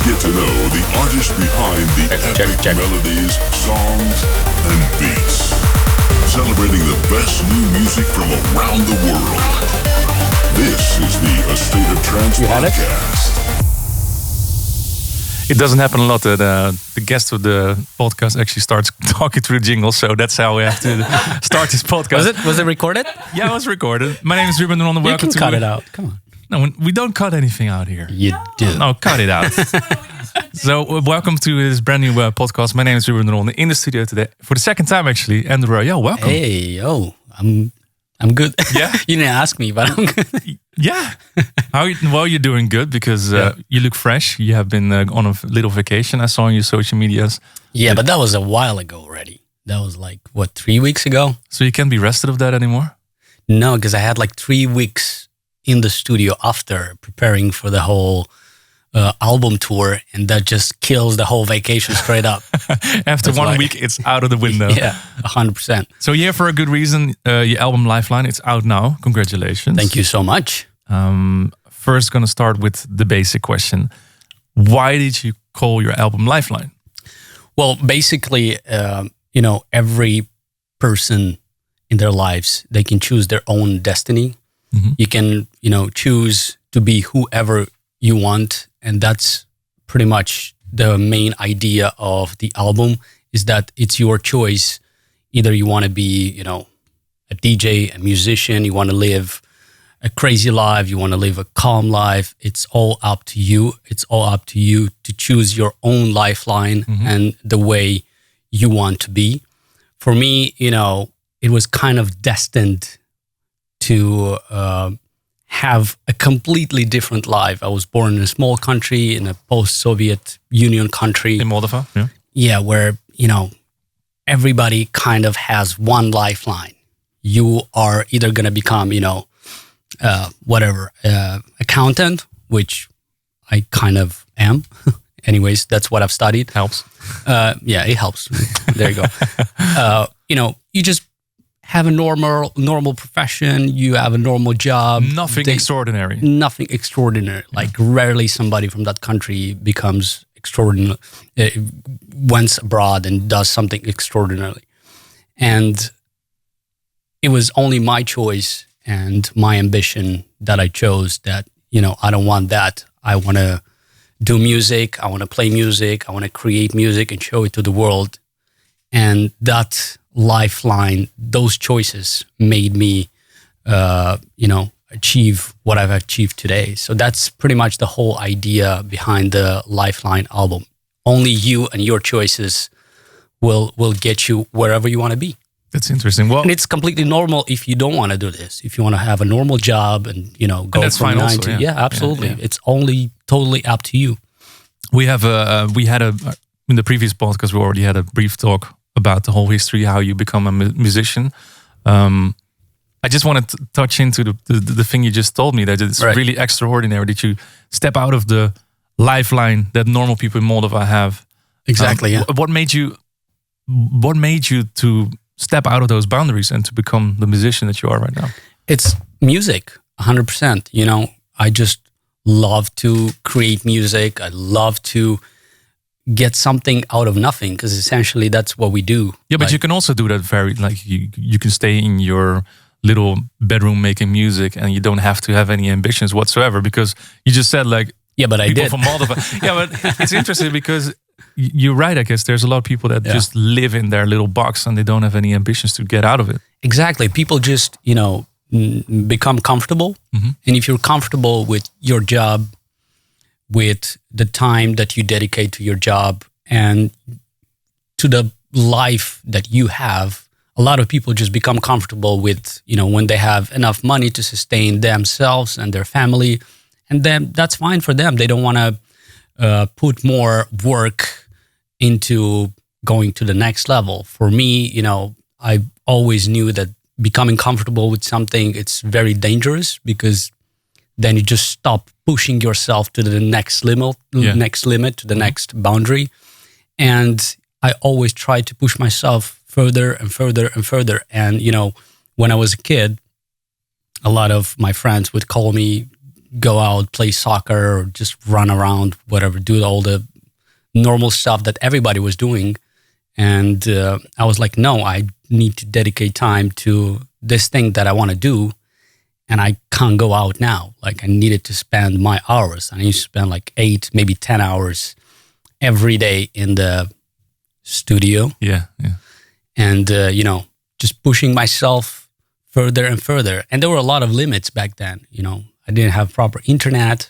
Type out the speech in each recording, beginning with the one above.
get to know the artist behind the epic melodies, songs, and beats. Celebrating the best new music from around the world. This is the A State of Trance podcast. It doesn't happen a lot that the guest of the podcast actually starts talking through the jingle, so that's how we have to start this podcast. Was it recorded? Yeah, it was recorded. My name is Ruben de Ronde. You can cut it out. Come on. No, we don't cut anything out here. You do. No, cut it out. So, welcome to this brand new podcast. My name is Ruben de Ronde. In the studio today, for the second time actually, and Rayel, welcome. Hey, yo, I'm good. Yeah? You didn't ask me, but I'm good. Yeah. Well, you're doing good because you look fresh. You have been on a little vacation. I saw on your social medias. Yeah, but that was a while ago already. That was like, 3 weeks ago? So you can't be rested of that anymore? No, because I had like 3 weeks in the studio after preparing for the whole album tour, and that just kills the whole vacation straight up. After That's 1 week, it's out of the window. Yeah, 100%. So yeah, for a good reason, your album Lifeline, it's out now. Congratulations. Thank you so much. First, going to start with the basic question. Why did you call your album Lifeline? Well, basically, every person in their lives, they can choose their own destiny. Mm-hmm. You can, choose to be whoever you want. And that's pretty much the main idea of the album, is that it's your choice. Either you want to be, a DJ, a musician, you want to live a crazy life, you want to live a calm life. It's all up to you. It's all up to you to choose your own lifeline and the way you want to be. For me, it was kind of destined to have a completely different life. I was born in a small country, in a post-Soviet Union country. In Moldova, yeah. Yeah, where, everybody kind of has one lifeline. You are either going to become, accountant, which I kind of am. Anyways, that's what I've studied. Helps. Yeah, it helps. There you go. You just have a normal profession. You have a normal job. Nothing extraordinary. Nothing extraordinary. Yeah. Like rarely somebody from that country becomes extraordinary, went abroad and does something extraordinary. And it was only my choice and my ambition that I chose that, I don't want that. I want to do music. I want to play music. I want to create music and show it to the world. And that lifeline, those choices made me, achieve what I've achieved today. So that's pretty much the whole idea behind the Lifeline album. Only you and your choices will get you wherever you want to be. That's interesting. Well, and it's completely normal if you don't want to do this. If you want to have a normal job and go and from 9 also, to absolutely. Yeah. It's only totally up to you. We had in the previous podcast we already had a brief talk about the whole history, how you become a musician. I just wanted to touch into the thing you just told me, that it's really extraordinary that you step out of the lifeline that normal people in Moldova have. Exactly. Yeah. What made you to step out of those boundaries and to become the musician that you are right now? It's music, 100%. I just love to create music. I love to get something out of nothing, because essentially that's what we do. Yeah, but you can also do that you can stay in your little bedroom making music and you don't have to have any ambitions whatsoever, because you just said but I did. From Moldova. Yeah, but it's interesting because you're right. I guess there's a lot of people that just live in their little box and they don't have any ambitions to get out of it. Exactly. People just, become comfortable. Mm-hmm. And if you're comfortable with your job, with the time that you dedicate to your job and to the life that you have, a lot of people just become comfortable with, when they have enough money to sustain themselves and their family. And then that's fine for them. They don't want to put more work into going to the next level. For me, I always knew that becoming comfortable with something, it's very dangerous, because then you just stop pushing yourself to the next limit, to the next boundary. And I always try to push myself further and further and further. And, when I was a kid, a lot of my friends would call me go out, play soccer, or just run around, whatever, do all the normal stuff that everybody was doing. And I was like, no, I need to dedicate time to this thing that I want to do. And I can't go out now. Like, I needed to spend my hours. I need to spend like 8, maybe 10 hours every day in the studio. Yeah. And, just pushing myself further and further. And there were a lot of limits back then. I didn't have proper internet.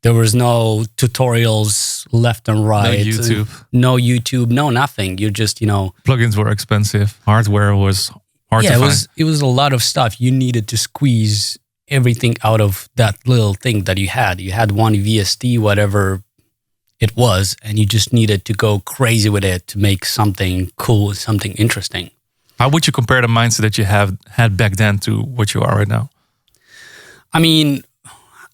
There was no tutorials left and right. No YouTube, no nothing. You just, Plugins were expensive. Hardware was hard to find. It was a lot of stuff. You needed to squeeze everything out of that little thing that you had. You had one VST, whatever it was, and you just needed to go crazy with it to make something cool, something interesting. How would you compare the mindset that you had back then to what you are right now? I mean,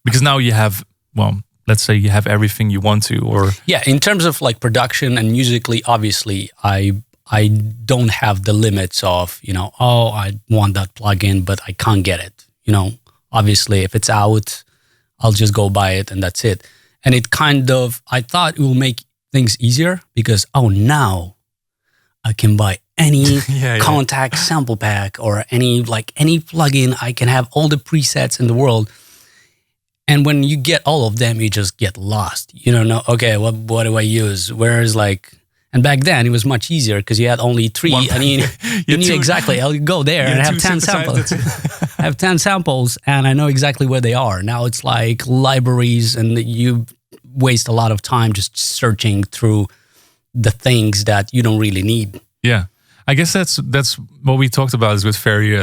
because now you have, well, let's say you have everything you want to, or yeah, in terms of like production and musically, obviously, I don't have the limits of, I want that plugin, but I can't get it. Obviously, if it's out, I'll just go buy it and that's it. And it kind of, I thought it will make things easier because, now I can buy any contact sample pack or any plugin. I can have all the presets in the world. And when you get all of them, you just get lost. You don't know, okay, what do I use? Whereas and back then it was much easier because you had only 3. You knew exactly. I'll go there and have 10 samples. I have 10 samples and I know exactly where they are. Now it's like libraries and you waste a lot of time just searching through the things that you don't really need. Yeah. I guess that's what we talked about is with Ferry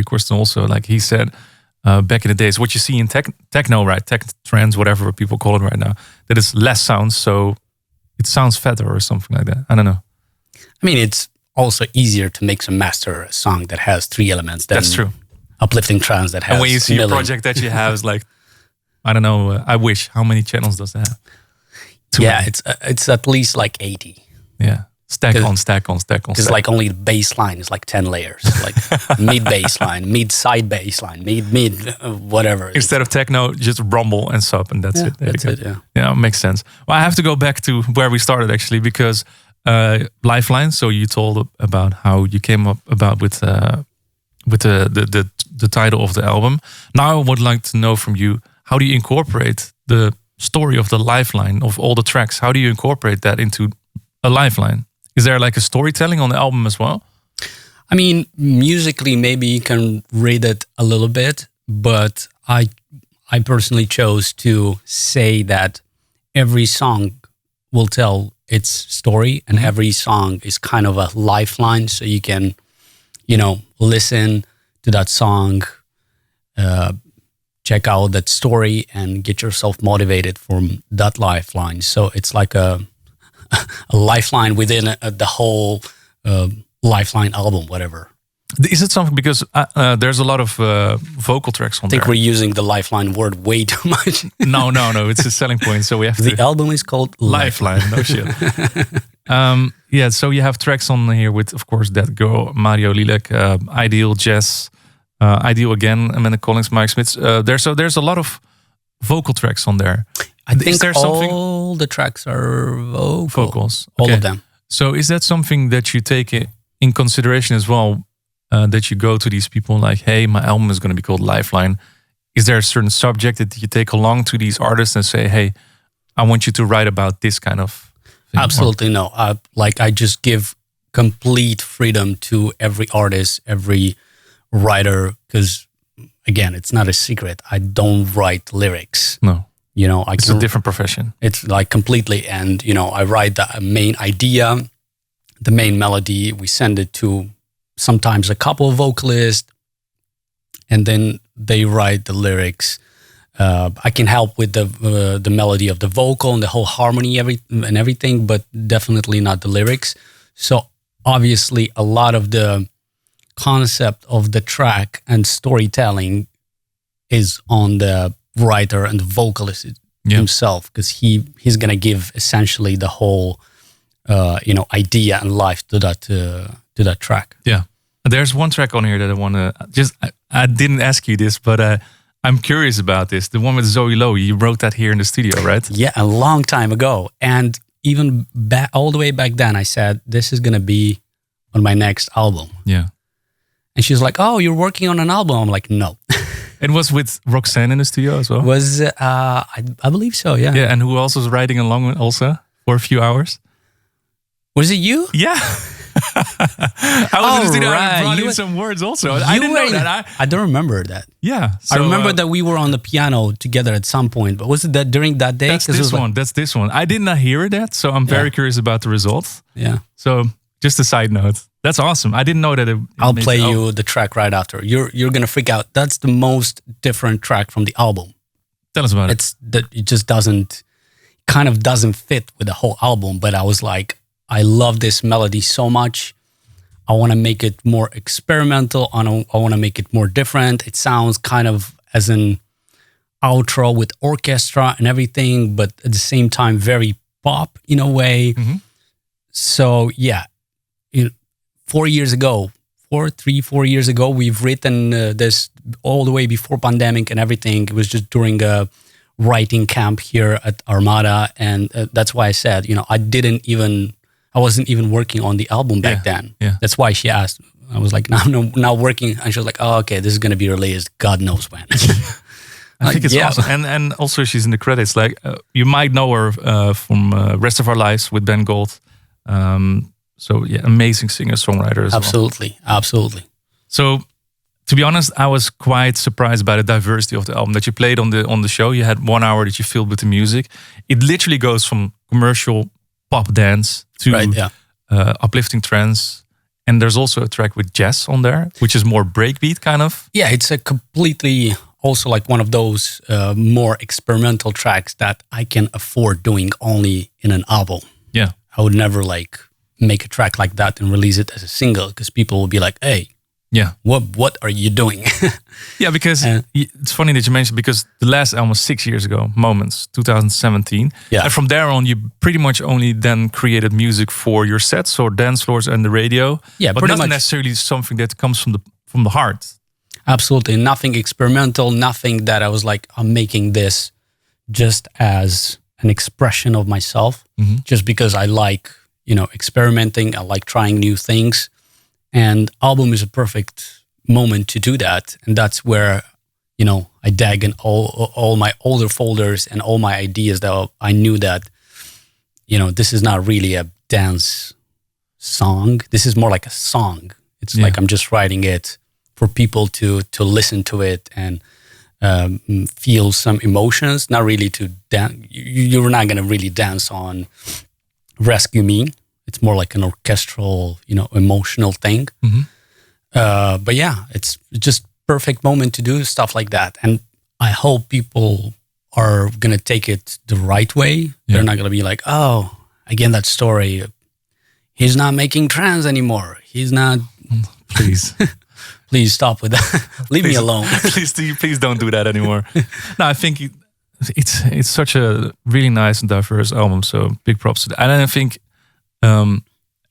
Corsten also. Like he said, back in the days, what you see in techno, right? Tech trance, whatever people call it right now, that is less sounds, so it sounds fatter or something like that. I don't know. I mean, it's also easier to mix and master a song that has 3 elements than that's true. Uplifting trance that has. And when you see a project that you have is like, I don't know, I wish, how many channels does it have? It's at least like 80. Yeah. Stack on stack. Because like only the bass line is like 10 layers, like mid bass line, mid side bass line, mid whatever. Instead of techno, just rumble and sub, and that's it. That's it. Yeah, it makes sense. Well, I have to go back to where we started actually, because Lifeline. So you told about how you came up about with the title of the album. Now I would like to know from you, how do you incorporate the story of the Lifeline of all the tracks? How do you incorporate that into a Lifeline? Is there like a storytelling on the album as well? I mean, musically, maybe you can read it a little bit, but I personally chose to say that every song will tell its story, and every song is kind of a lifeline. So you can, listen to that song, check out that story, and get yourself motivated from that lifeline. So it's like a lifeline within the whole Lifeline album, whatever. Is it something, because there's a lot of vocal tracks on there. I think we're using the Lifeline word way too much. No, it's a selling point, so we have to... The album is called Lifeline, no shit. So you have tracks on here with, of course, That Girl, Mario Lilac, Ideal, Jazz, Ideal Again, Amanda Collins, Mike Smith. There's a lot of vocal tracks on there. I think all the tracks are vocals. Okay. All of them. So is that something that you take in consideration as well? That you go to these people like, hey, my album is going to be called Lifeline. Is there a certain subject that you take along to these artists and say, hey, I want you to write about this kind of thing? Absolutely no. I just give complete freedom to every artist, every writer, because again, it's not a secret. I don't write lyrics. No. It's a different profession. It's like completely. And, I write the main idea, the main melody. We send it to sometimes a couple of vocalists, and then they write the lyrics. I can help with the melody of the vocal and the whole harmony and everything, but definitely not the lyrics. So obviously a lot of the concept of the track and storytelling is on the writer and the vocalist himself, because he's gonna give essentially the whole idea and life to that track. Yeah, there's one track on here that I want to I didn't ask you this, but I'm curious about this. The one with Zoe Lowe, you wrote that here in the studio, right? Yeah, a long time ago. And even all the way back then, I said, this is going to be on my next album. Yeah. And she's like, oh, you're working on an album? I'm like, no. It was with Roxanne in the studio as well? I believe so, yeah. Yeah, and who else was writing along also for a few hours? Was it you? Yeah. I was in the studio. I brought in some words also. I didn't know that. I don't remember that. Yeah. So, I remember that we were on the piano together at some point, but was it that during that day? That's this one. That's this one. I did not hear that, so I'm very curious about the results. Yeah. So just a side note. That's awesome. I didn't know that I'll play you the track right after. You're gonna freak out. That's the most different track from the album. Tell us about it. It just kind of doesn't fit with the whole album, but I was like, I love this melody so much. I want to make it more experimental. I want to make it more different. It sounds kind of as an outro with orchestra and everything, but at the same time, very pop in a way. Mm-hmm. So yeah, 4 years ago, 4 years ago, we've written this all the way before pandemic and everything. It was just during a writing camp here at Armada. And that's why I said, I wasn't even working on the album back then. Yeah. That's why she asked. I was like, now working. And she was like, oh, okay, this is going to be released. God knows when. I think it's awesome. And also she's in the credits. Like you might know her from Rest of Our Lives with Ben Gold. So yeah, amazing singer-songwriter as Absolutely. well. Absolutely. So to be honest, I was quite surprised by the diversity of the album that you played on the show. You had 1 hour that you filled with the music. It literally goes from commercial pop dance to uplifting trance. And there's also a track with jazz on there, which is more breakbeat kind of. Yeah, it's a completely also like one of those more experimental tracks that I can afford doing only in an album. Yeah. I would never like make a track like that and release it as a single because people will be like, hey, what are you doing? Yeah, because it's funny that you mentioned, because the last album was 6 years ago, Moments, 2017. Yeah. And from there on, you pretty much only then created music for your sets or dance floors and the radio. Yeah, but not necessarily something that comes from the heart. Absolutely. Nothing experimental, nothing that I was like, I'm making this just as an expression of myself, just because I like, experimenting. I like trying new things. And album is a perfect moment to do that. And that's where, I dug in all my older folders and all my ideas that I knew that, this is not really a dance song. This is more like a song. It's like I'm just writing it for people to listen to it and feel some emotions, not really to dance. You're not going to really dance on Rescue Me. It's more like an orchestral, emotional thing. Mm-hmm. But yeah, it's just perfect moment to do stuff like that. And I hope people are going to take it the right way. Yeah. They're not going to be like, oh, again, that story. He's not making trance anymore. He's not. Please. Please stop with that. Leave me alone. Please don't do that anymore. No, I think it's such a really nice and diverse album. So big props to that. And I think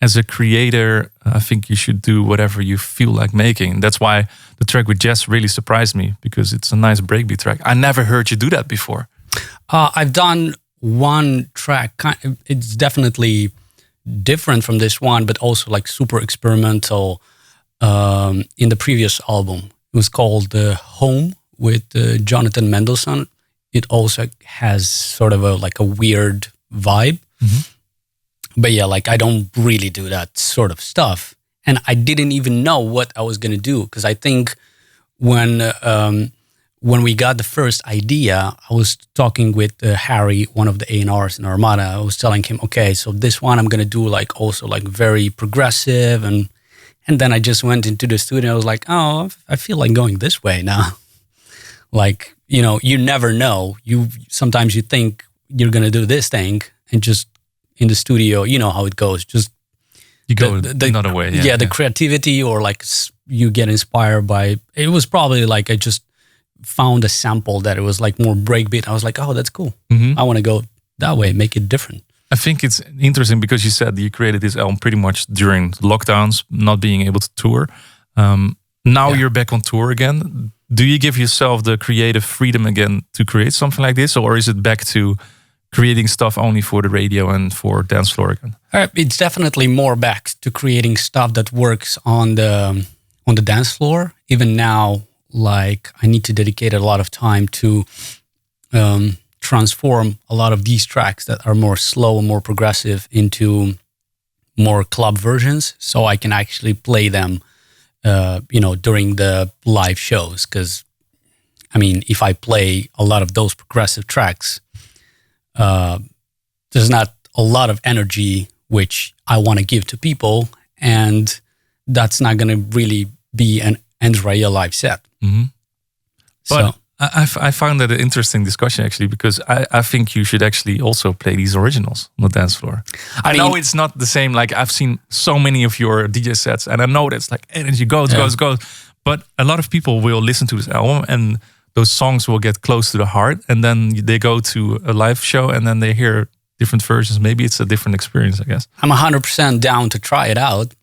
as a creator, I think you should do whatever you feel like making. That's why the track with Jess really surprised me, because it's a nice breakbeat track. I never heard you do that before. I've done one track. It's definitely different from this one, but also like super experimental. In the previous album, it was called Home with Jonathan Mendelsohn. It also has sort of a weird vibe. Mm-hmm. But yeah, like I don't really do that sort of stuff. And I didn't even know what I was going to do. Because I think when we got the first idea, I was talking with Harry, one of the A&Rs in Armada. I was telling him, okay, so this one I'm going to do also very progressive. And then I just went into the studio. I was like, oh, I feel like going this way now. Like, you never know. Sometimes you think you're going to do this thing and just in the studio, you know how it goes. Just you go another way. Yeah, the creativity or you get inspired by. It was probably like I just found a sample that it was like more breakbeat. I was like, oh, that's cool. Mm-hmm. I want to go that way, make it different. I think it's interesting because you said you created this album pretty much during lockdowns, not being able to tour. Now you're back on tour again. do you give yourself the creative freedom again to create something like this, or is it back to creating stuff only for the radio and for dance floor again? It's definitely more back to creating stuff that works on the dance floor. Even now, like I need to dedicate a lot of time to transform a lot of these tracks that are more slow and more progressive into more club versions, so I can actually play them, during the live shows. Because, I mean, if I play a lot of those progressive tracks, there's not a lot of energy which I want to give to people, and that's not going to really be an Rayel live set. Mm-hmm. But I found that an interesting discussion actually, because I think you should actually also play these originals on the dance floor. I mean, know it's not the same. Like I've seen so many of your DJ sets, and I know that's like energy goes. But a lot of people will listen to this album, and those songs will get close to the heart, and then they go to a live show, and then they hear different versions. Maybe it's a different experience, I guess. I'm 100% down to try it out,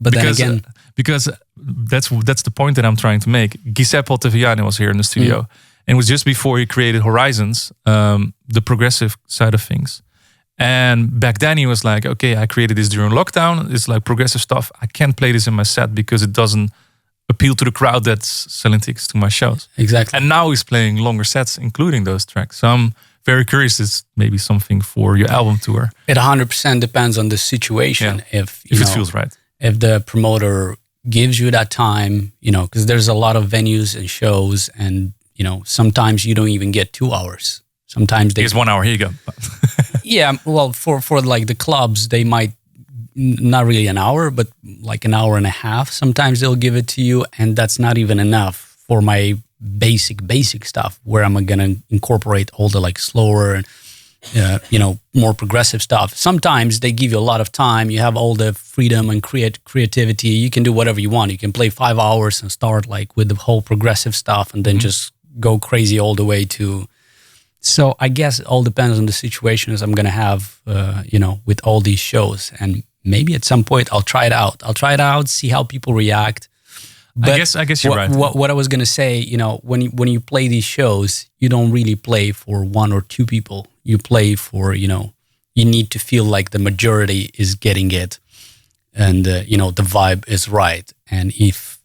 but then again, because that's the point that I'm trying to make. Giuseppe Ottaviani was here in the studio, and it was just before he created Horizons, the progressive side of things. And back then he was like, okay, I created this during lockdown. It's like progressive stuff. I can't play this in my set because it doesn't appeal to the crowd that's selling tickets to my shows. Exactly. And now he's playing longer sets, including those tracks. So I'm very curious. It's maybe something for your album tour. It 100% depends on the situation. Yeah. If it feels right. If the promoter gives you that time, because there's a lot of venues and shows, and sometimes you don't even get 2 hours. Sometimes they... Here's 1 hour, here you go. Yeah, well, for like the clubs, they might, not really an hour, but like an hour and a half. Sometimes they'll give it to you, and that's not even enough for my basic stuff, where I'm going to incorporate all the like slower and, more progressive stuff. Sometimes they give you a lot of time. You have all the freedom and creativity. You can do whatever you want. You can play 5 hours and start like with the whole progressive stuff, and then just go crazy all the way to... So I guess it all depends on the situation as I'm going to have, with all these shows. And maybe at some point I'll try it out. See how people react. But I guess you're right. What I was going to say, when you play these shows, you don't really play for 1 or 2 people. You play for, you need to feel like the majority is getting it, and, the vibe is right. And if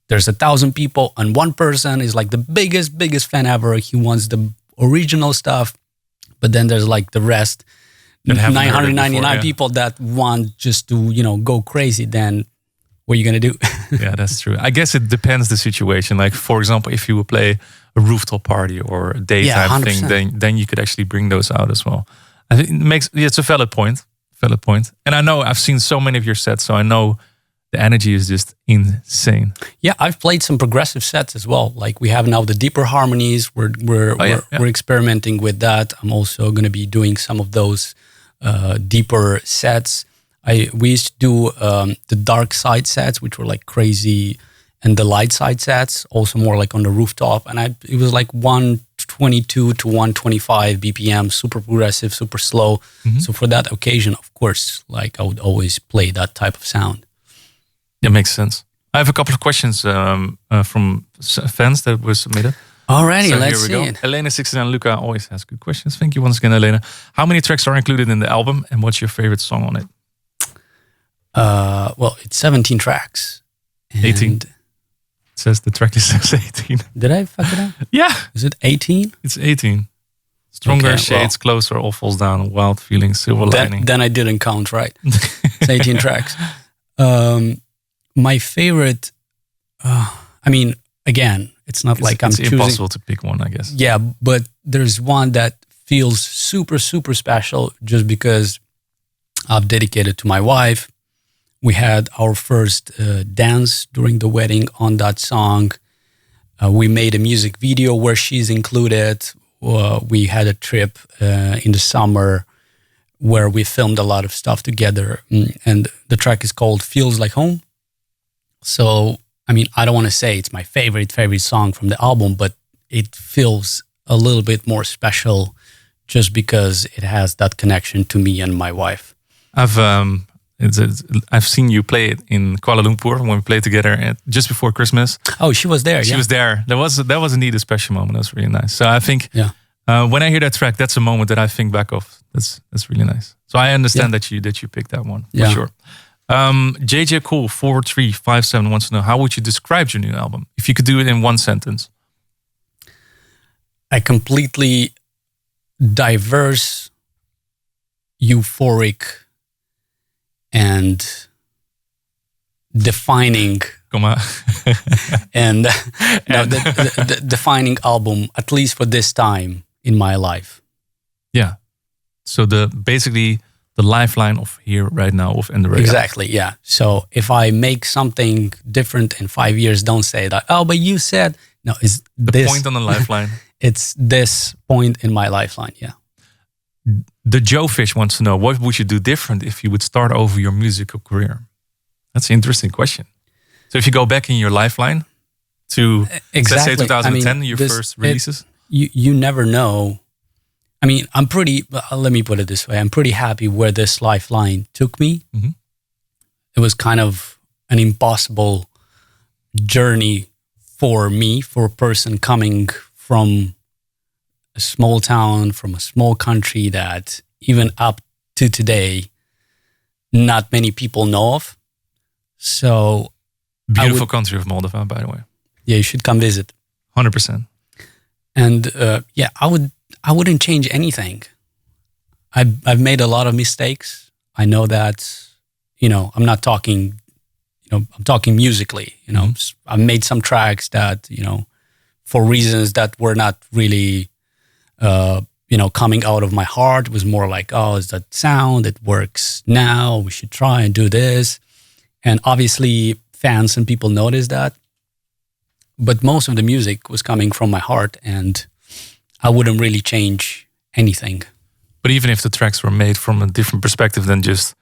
there's 1,000 people and one person is like the biggest fan ever, he wants the original stuff, but then there's like the rest, 999 people that want just to, go crazy, then what are you going to do? Yeah, that's true. I guess it depends the situation. Like, for example, if you would play a rooftop party or a daytime thing, then you could actually bring those out as well. I think it's a valid point. And I know I've seen so many of your sets, so I know the energy is just insane. Yeah, I've played some progressive sets as well. Like we have now the deeper harmonies. We're experimenting with that. I'm also going to be doing some of those deeper sets. We used to do the dark side sets, which were like crazy, and the light side sets, also more like on the rooftop. And it was like 122 to 125 BPM, super progressive, super slow. Mm-hmm. So for that occasion, of course, like I would always play that type of sound. It makes sense. I have a couple of questions from fans that were submitted. Alrighty, so let's see it. Elena69 Luca always has good questions. Thank you once again, Elena. How many tracks are included in the album, and what's your favorite song on it? Well, it's 17 tracks. 18. It says the track list says 18. Did I fuck it up? Yeah. Is it 18? It's 18. Stronger Shades, Closer, All Falls Down, Wild Feelings, Silver Lining. Then I didn't count right. It's 18 tracks. My favorite, again, it's not like I'm choosing. It's impossible to pick one, I guess. Yeah, but there's one that feels super, super special just because I've dedicated to my wife. We had our first dance during the wedding on that song. We made a music video where she's included. We had a trip in the summer where we filmed a lot of stuff together. And the track is called Feels Like Home. So, I don't want to say it's my favorite song from the album, but it feels a little bit more special just because it has that connection to me and my wife. I've I've seen you play it in Kuala Lumpur when we played together just before Christmas. Oh, she was there. She was there. That was indeed a special moment. That was really nice. So I think when I hear that track, that's a moment that I think back of. That's really nice. So I understand that you picked that one for sure. JJ Cool 4357 wants to know, how would you describe your new album if you could do it in one sentence? A completely diverse, euphoric, and defining. And the defining album, at least for this time in my life. Yeah. So basically the lifeline of here right now of And the Rayel. Exactly, yeah. So if I make something different in 5 years, don't say that, oh, but you said, no, it's the point on the lifeline. It's this point in my lifeline, yeah. The Joe Fish wants to know, what would you do different if you would start over your musical career? That's an interesting question. So if you go back in your lifeline to, let's say 2010, your first releases? You never know. I mean, let me put it this way. I'm pretty happy where this lifeline took me. Mm-hmm. It was kind of an impossible journey for me, for a person coming from a small town, from a small country that even up to today, not many people know of. So beautiful country of Moldova, by the way. Yeah, you should come visit. 100%. And I wouldn't change anything. I've made a lot of mistakes. I know that, I'm not talking, I'm talking musically, Mm-hmm. I've made some tracks that, for reasons that were not really, coming out of my heart. It was more like, oh, is that sound? It works now. We should try and do this. And obviously fans and people noticed that. But most of the music was coming from my heart, and I wouldn't really change anything. But even if the tracks were made from a different perspective than just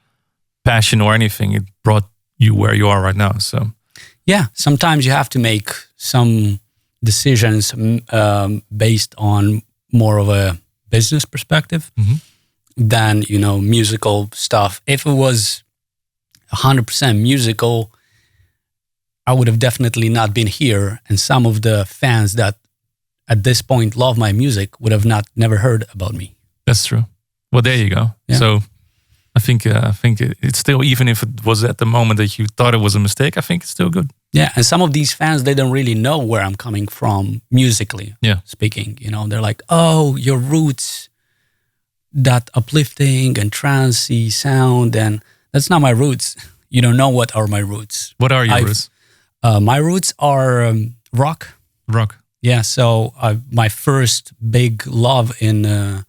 passion or anything, it brought you where you are right now. So yeah, sometimes you have to make some decisions based on more of a business perspective than, musical stuff. If it was 100% musical, I would have definitely not been here. And some of the fans that at this point love my music would have never heard about me. That's true. Well, there you go. Yeah. So I think it's still, even if it was at the moment that you thought it was a mistake, I think it's still good. Yeah, and some of these fans, they don't really know where I'm coming from musically speaking. They're like, oh, your roots, that uplifting and trancey sound, and that's not my roots. You don't know what are my roots. What are your roots? My roots are rock. Rock. Yeah, so my first big love in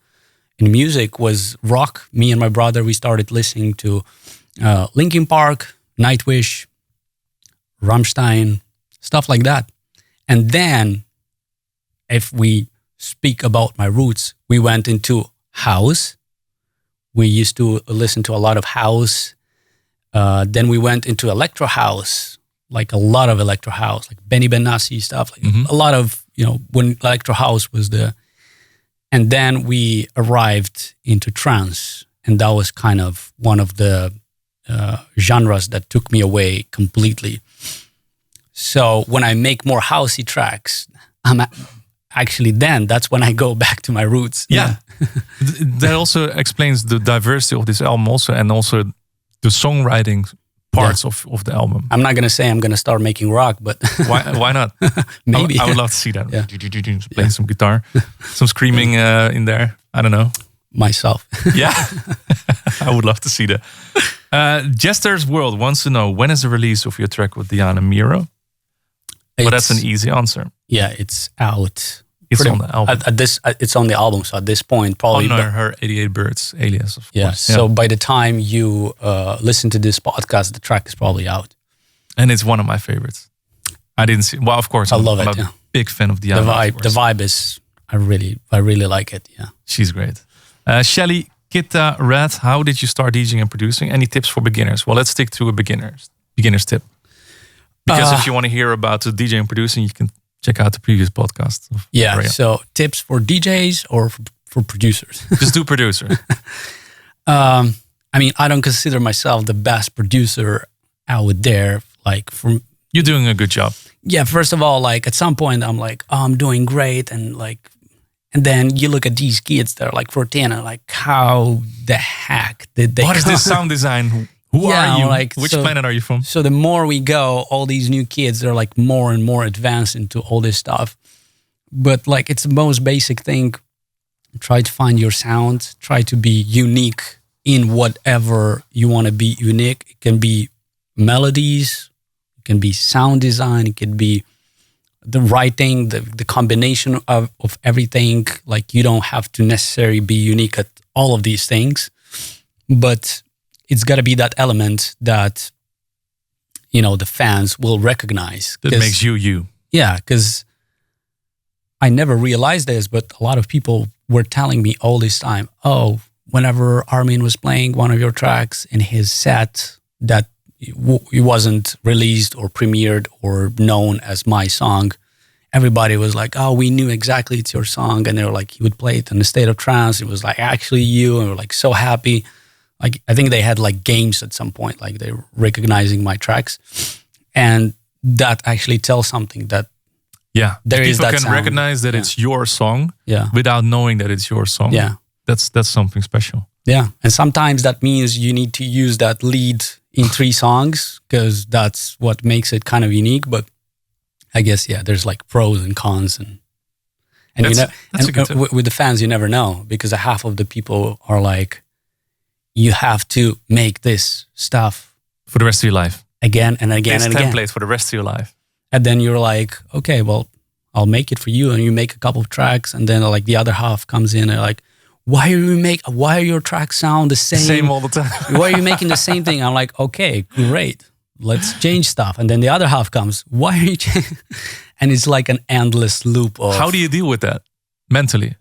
music was rock. Me and my brother, we started listening to Linkin Park, Nightwish, Rammstein, stuff like that. And then, if we speak about my roots, we went into house. We used to listen to a lot of house. Then we went into electro house, like a lot of electro house, like Benny Benassi stuff, like a lot of, when electro house was and then we arrived into trance, and that was kind of one of the genres that took me away completely. So when I make more housey tracks, that's when I go back to my roots. Yeah. That also explains the diversity of this album also, and also the songwriting parts of the album. I'm not going to say I'm going to start making rock, but... why not? Maybe. I would love to see that. Yeah. Playing some guitar, some screaming in there. I don't know. Myself. Yeah. I would love to see that. Jester's World wants to know, when is the release of your track with Diana Miro? But that's an easy answer. Yeah, it's out. It's on the album. It's on the album. So at this point, probably her 88 Birds alias, of course. Yeah. So by the time you listen to this podcast, the track is probably out. And it's one of my favorites. I didn't see. Well, of course, I'm a big fan of Diana. The vibe is. I really like it. Yeah. She's great. Shelly Kitta Rat, how did you start DJing and producing? Any tips for beginners? Well, let's stick to a beginner's tip. Because if you want to hear about the DJing and producing, you can check out the previous podcast. Yeah, Rayel. So tips for DJs or for producers? Just do producer. I mean, I don't consider myself the best producer out there. Like, you're doing a good job. Yeah, first of all, like at some point I'm like, oh, I'm doing great. And then you look at these kids that are like 14 and like, how the heck did they What is this sound design? Who are you? Like, Which planet are you from? So the more we go, all these new kids, they're like more and more advanced into all this stuff. But like, it's the most basic thing. Try to find your sound. Try to be unique in whatever you want to be unique. It can be melodies. It can be sound design. It can be the writing, the combination of everything. Like, you don't have to necessarily be unique at all of these things. But it's got to be that element that, you know, the fans will recognize. That makes you you. Yeah, because I never realized this, but a lot of people were telling me all this time, oh, whenever Armin was playing one of your tracks in his set that it wasn't released or premiered or known as my song, everybody was like, oh, we knew exactly it's your song. And they were like, he would play it in A State of Trance. It was like actually you. And we were like so happy. Like, I think they had like games at some point, like they were recognizing my tracks. And that actually tells something that there is that people can sound. recognize that it's your song Yeah. without knowing that it's your song. Yeah. That's something special. Yeah. And sometimes that means you need to use that lead in 3 songs because that's what makes it kind of unique. But I guess, there's like pros and cons. And that's a good tip. with the fans, you never know because half of the people are like, you have to make this stuff for the rest of your life. Again and again This and again. template for the rest of your life. And then you're like, okay, well, I'll make it for you. And you make a couple of tracks. And then like the other half comes in and like, why are your tracks sound the same? Same all the time. Why are you making the same thing? I'm like, okay, great. Let's change stuff. And then the other half comes, why are you changing? And it's like an endless loop of... How do you deal with that mentally?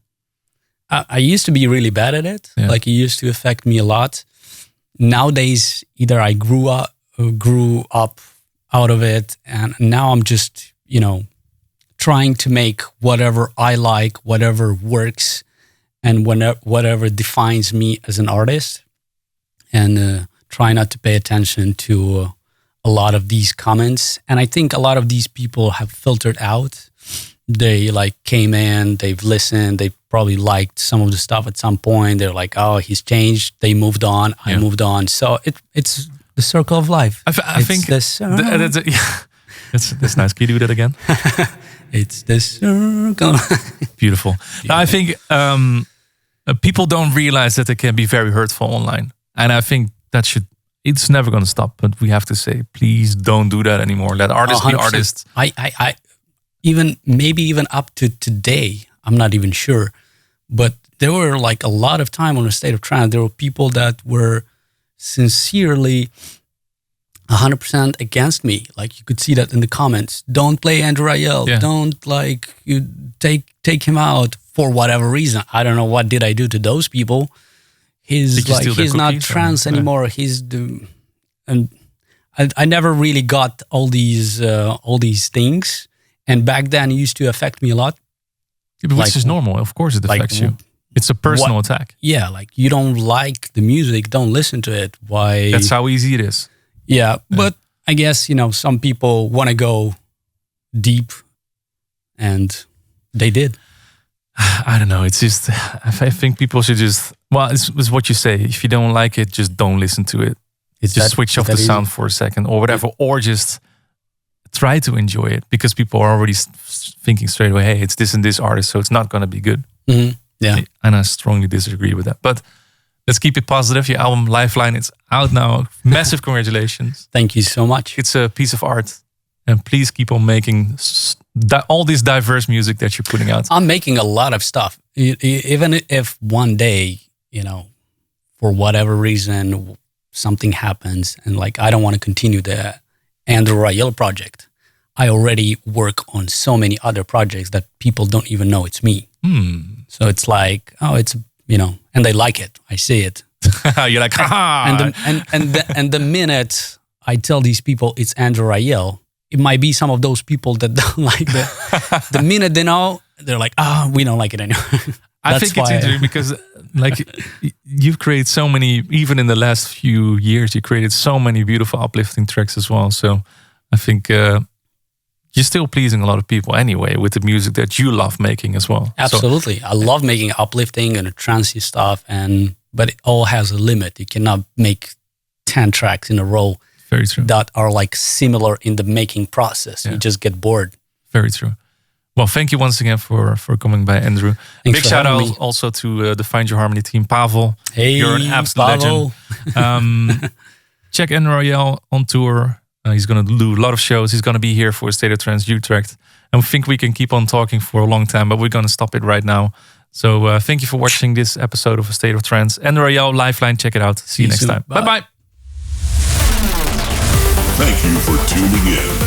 I used to be really bad at it. Yeah. Like, it used to affect me a lot. Nowadays, either I grew up out of it, and now I'm just, trying to make whatever I like, whatever works, and whatever defines me as an artist, and try not to pay attention to a lot of these comments. And I think a lot of these people have filtered out. They like came in, they've listened, they probably liked some of the stuff at some point. They're like, oh, he's changed. They moved on. I moved on. So it's the circle of life. I think that's nice. Can you do that again? It's the circle. Beautiful. Now, I think people don't realize that it can be very hurtful online. And I think it's never going to stop. But we have to say, please don't do that anymore. Let artists be 100%. artists. I even up to today, I'm not even sure. But there were like a lot of time on A State of Trance. There were people that were sincerely 100% against me. Like, you could see that in the comments. Don't play Andrew Rayel. Yeah. Don't you take him out for whatever reason. I don't know what did I do to those people. He's not trance anymore. And I never really got all these things. And back then, it used to affect me a lot. Yeah, but which is normal. Of course, it affects you. It's a personal attack. Yeah, like, you don't like the music, don't listen to it. Why? That's how easy it is. Yeah, but I guess, some people want to go deep, and they did. I don't know. It's just, I think people should just, it's what you say. If you don't like it, just don't listen to it. Switch off the sound for a second or whatever, or just try to enjoy it, because people are already thinking straight away, hey, it's this and this artist, so it's not going to be good. Mm-hmm. Yeah. And I strongly disagree with that. But let's keep it positive. Your album Lifeline, it's out now. Massive congratulations. Thank you so much. It's a piece of art. And please keep on making all this diverse music that you're putting out. I'm making a lot of stuff. Even if one day, for whatever reason, something happens and like I don't want to continue the Andrew Rayel project, I already work on so many other projects that people don't even know it's me. So it's like, oh, it's, and they like it. I see it. You're like, ha! And the minute I tell these people it's Andrew Rayel, it might be some of those people that don't like that. The minute they know, they're like, we don't like it anymore. I think it's interesting because like you've created so many, even in the last few years, you created so many beautiful uplifting tracks as well. So I think you're still pleasing a lot of people anyway with the music that you love making as well. Absolutely. I love making uplifting and trancey stuff, but it all has a limit. You cannot make 10 tracks in a row. Very true. That are like similar in the making process. You just get bored. Very true. Well, thank you once again for coming by, Andrew. Thanks Big shout out also to the Find Your Harmony team, Pavel. Hey, you're an absolute legend. Check Rayel on tour. He's going to do a lot of shows. He's going to be here for A State of Trance Utrecht. And we think we can keep on talking for a long time, but we're going to stop it right now. So thank you for watching this episode of A State of Trance. And Rayel, Lifeline, check it out. See you next time. Bye-bye. Thank you for tuning in.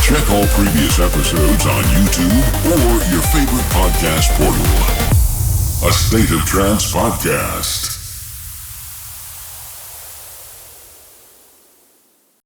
Check all previous episodes on YouTube or your favorite podcast portal. A State of Trance podcast.